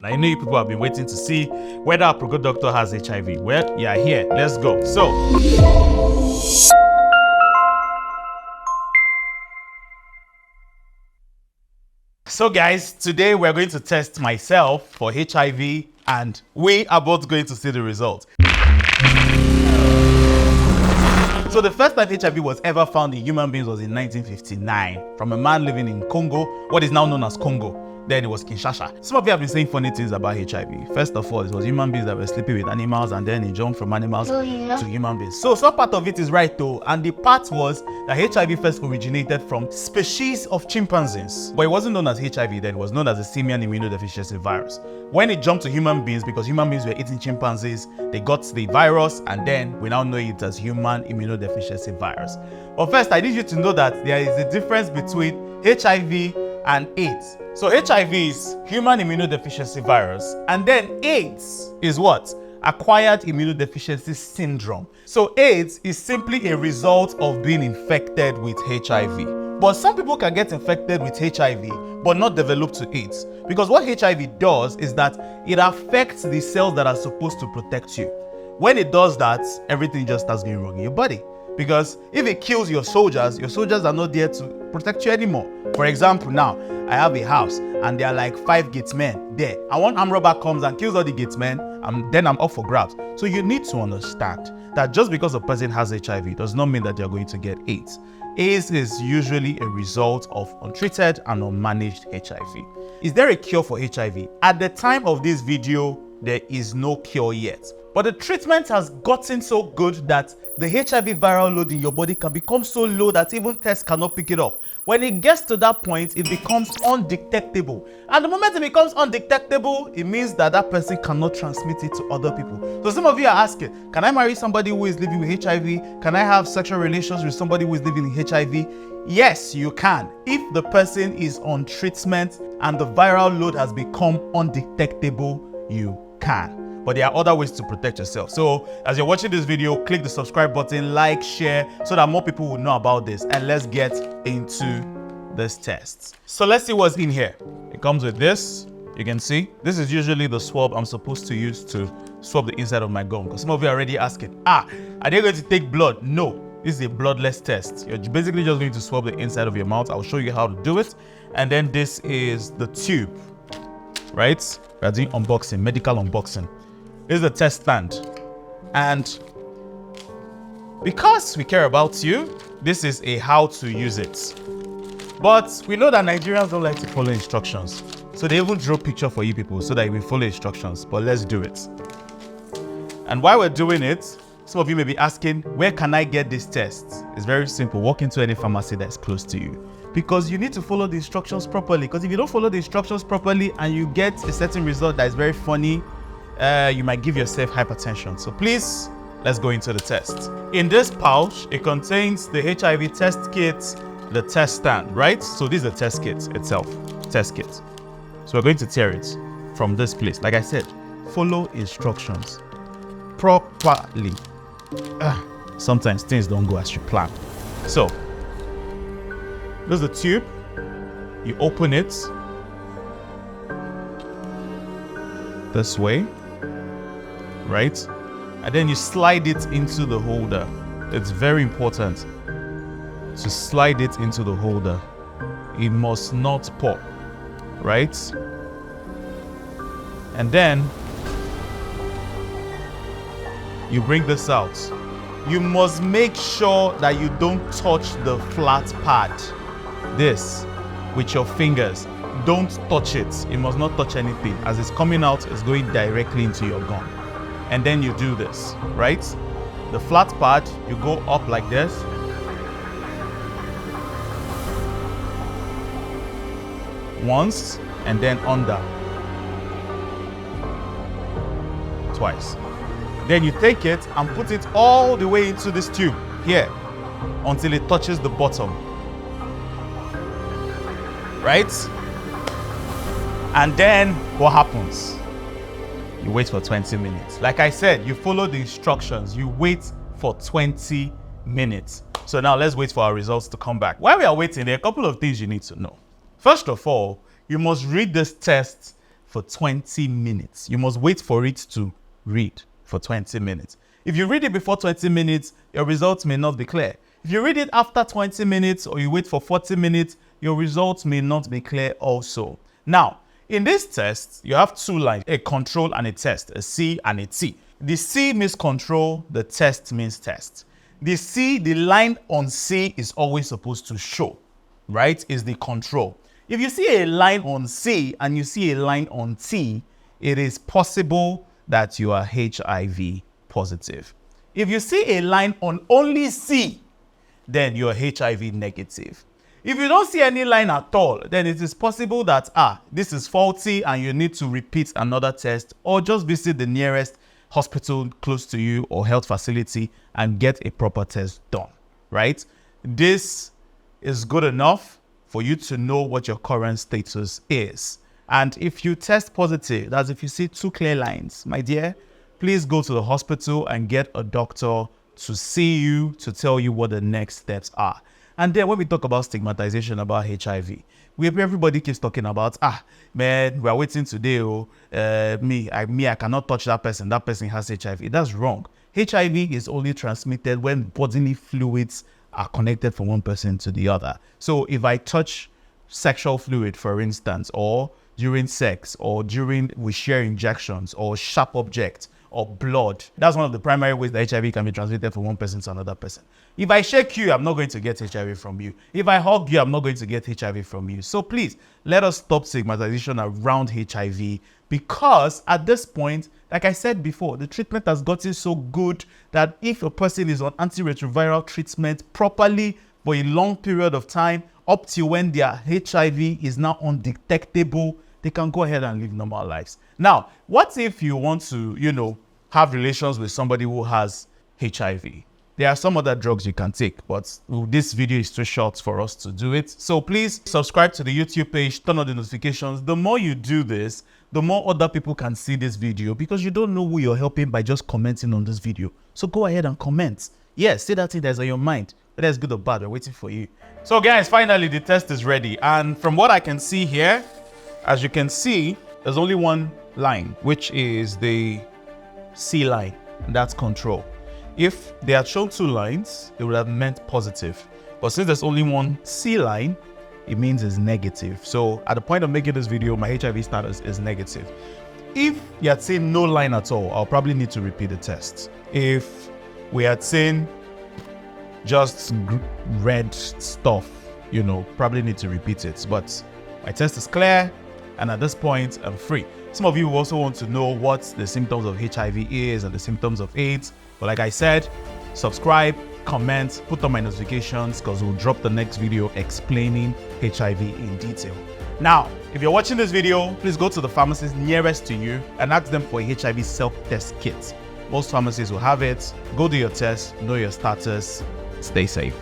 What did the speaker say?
Now, I know you people have been waiting to see whether our Pro Doctor has HIV. Well, you are here. Let's go. So guys, today we're going to test myself for HIV and we are both going to see the result. So the first time HIV was ever found in human beings was in 1959 from a man living in Congo, what is now known as Congo. Then it was Kinshasa. Some of you have been saying funny things about HIV. First of all, it was human beings that were sleeping with animals, and then it jumped from animals to human beings. So some part of it is right though, and the part was that HIV first originated from species of chimpanzees. But it wasn't known as HIV then, it was known as the simian immunodeficiency virus. When it jumped to human beings, because human beings were eating chimpanzees, they got the virus, and then we now know it as human immunodeficiency virus. But first, I need you to know that there is a difference between HIV and AIDS. So HIV is human immunodeficiency virus, and then AIDS is what? Acquired immunodeficiency syndrome. So AIDS is simply a result of being infected with HIV. But some people can get infected with HIV but not develop to AIDS. Because what HIV does is that it affects the cells that are supposed to protect you. When it does that, everything just starts going wrong in your body. Because if it kills your soldiers are not there to protect you anymore. For example, now, I have a house and there are like 5 gatesmen there. And one armed robber comes and kills all the gatesmen, and then I'm up for grabs. So you need to understand that just because a person has HIV does not mean that they're going to get AIDS. AIDS is usually a result of untreated and unmanaged HIV. Is there a cure for HIV? At the time of this video, there is no cure yet. But the treatment has gotten so good that the HIV viral load in your body can become so low that even tests cannot pick it up. When it gets to that point, it becomes undetectable. And the moment it becomes undetectable, it means that that person cannot transmit it to other people. So some of you are asking, can I marry somebody who is living with HIV? Can I have sexual relations with somebody who is living with HIV? Yes, you can. If the person is on treatment and the viral load has become undetectable, you can. But there are other ways to protect yourself. So as you're watching this video, click the subscribe button, like, share, so that more people will know about this. And let's get into this test. So let's see what's in here. It comes with this. You can see this is usually the swab I'm supposed to use to swab the inside of my gum. Because some of you are already asking, are they going to take blood? No, this is a bloodless test. You're basically just going to swab the inside of your mouth. I'll show you how to do it. And then this is the tube, right? We're doing unboxing, medical unboxing. This is the test stand, and because we care about you, this is a how to use it. But we know that Nigerians don't like to follow instructions, so they even draw picture for you people so that you will follow instructions. But let's do it. And while we're doing it, some of you may be asking, where can I get this test? It's very simple. Walk into any pharmacy that's close to you, because you need to follow the instructions properly. Because if you don't follow the instructions properly and you get a certain result that is very funny, you might give yourself hypertension. So please, let's go into the test. In this pouch, it contains the HIV test kit, the test stand, right? So this is the test kit itself, test kit. So we're going to tear it from this place. Like I said, follow instructions properly. Sometimes things don't go as you plan. So this is the tube. You open it this way, right? And then you slide it into the holder. It's very important to slide it into the holder. It must not pop, right? And then you bring this out. You must make sure that you don't touch the flat pad. This with your fingers. Don't touch it. It must not touch anything. As it's coming out, it's going directly into your gum. And then you do this, right? The flat part, you go up like this. Once, and then under. Twice. Then you take it and put it all the way into this tube here until it touches the bottom. Right? And then what happens? You wait for 20 minutes. Like I said, you follow the instructions. You wait for 20 minutes. So now let's wait for our results to come back. While we are waiting, there are a couple of things you need to know. First of all, you must read this test for 20 minutes. You must wait for it to read for 20 minutes. If you read it before 20 minutes, your results may not be clear. If you read it after 20 minutes or you wait for 40 minutes, your results may not be clear also. Now, in this test, you have two lines, a control and a test, a C and a T. The C means control, the test means test. The C, the line on C is always supposed to show, right? Is the control. If you see a line on C and you see a line on T, it is possible that you are HIV positive. If you see a line on only C, then you're HIV negative. If you don't see any line at all, then it is possible that, this is faulty and you need to repeat another test or just visit the nearest hospital close to you or health facility and get a proper test done, right? This is good enough for you to know what your current status is. And if you test positive, that's if you see two clear lines, my dear, please go to the hospital and get a doctor to see you, to tell you what the next steps are. And then when we talk about stigmatization about HIV, everybody keeps talking about, man, we are waiting today. I cannot touch that person. That person has HIV. That's wrong. HIV is only transmitted when bodily fluids are connected from one person to the other. So if I touch sexual fluid, for instance, or during sex, or during we share injections, or sharp objects, or blood, that's one of the primary ways that HIV can be transmitted from one person to another person. If I shake you, I'm not going to get HIV from you. If I hug you, I'm not going to get HIV from you. So please, let us stop stigmatization around HIV, because at this point, like I said before, the treatment has gotten so good that if a person is on antiretroviral treatment properly for a long period of time, up to when their HIV is now undetectable, they can go ahead and live normal lives. Now, what if you want to, have relations with somebody who has HIV? There are some other drugs you can take, but this video is too short for us to do it. So please subscribe to the YouTube page, turn on the notifications. The more you do this, the more other people can see this video, because you don't know who you're helping by just commenting on this video. So go ahead and comment. Yes, say that thing that's on your mind. Whether it's good or bad, we're waiting for you. So guys, finally the test is ready. And from what I can see here, as you can see, there's only one line, which is the C line, and that's control. If they had shown two lines, it would have meant positive. But since there's only one C line, it means it's negative. So at the point of making this video, my HIV status is negative. If you had seen no line at all, I'll probably need to repeat the test. If we had seen just red stuff, probably need to repeat it. But my test is clear, and at this point, I'm free. Some of you also want to know what the symptoms of HIV is and the symptoms of AIDS. But like I said, subscribe, comment, put on my notifications, because we'll drop the next video explaining HIV in detail. Now, if you're watching this video, please go to the pharmacist nearest to you and ask them for a HIV self-test kit. Most pharmacies will have it. Go do your test, know your status, stay safe.